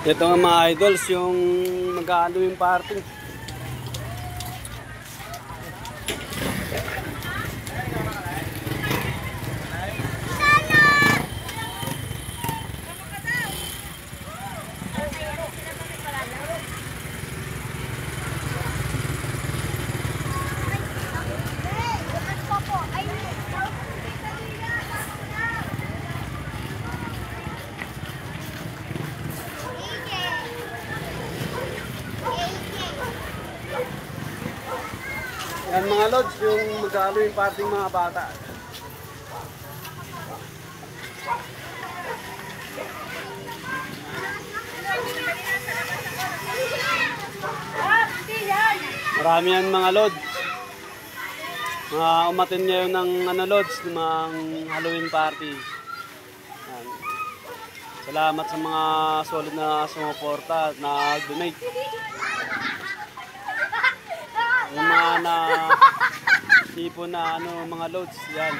Ito nga mga idols, yung mag-Halloween party. Yan mga lods, yung mag-Halloween party mga bata. Marami yan mga lods. Umatin ngayon ng lods, ng Halloween party. Yan. Salamat sa mga solid na sumuporta at nag-donate. Yung mga na tipo na mga loads yan.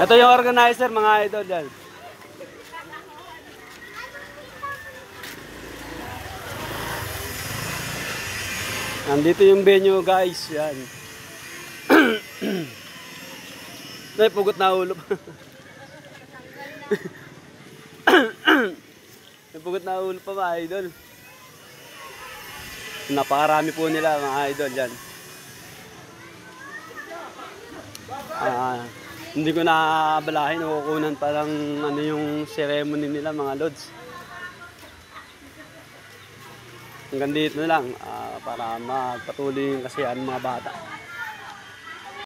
Ito yung organizer mga idol yan. Nandito yung venue guys yan. Ay, pugot na ulo. Napugot na ulo pa mga idol. Napakarami po nila mga idol yan. Hindi ko nakabalahin, kukunan pa lang yung ceremony nila mga lods. Hanggang dito na lang para magpatuloy yung kasiyahan mga bata.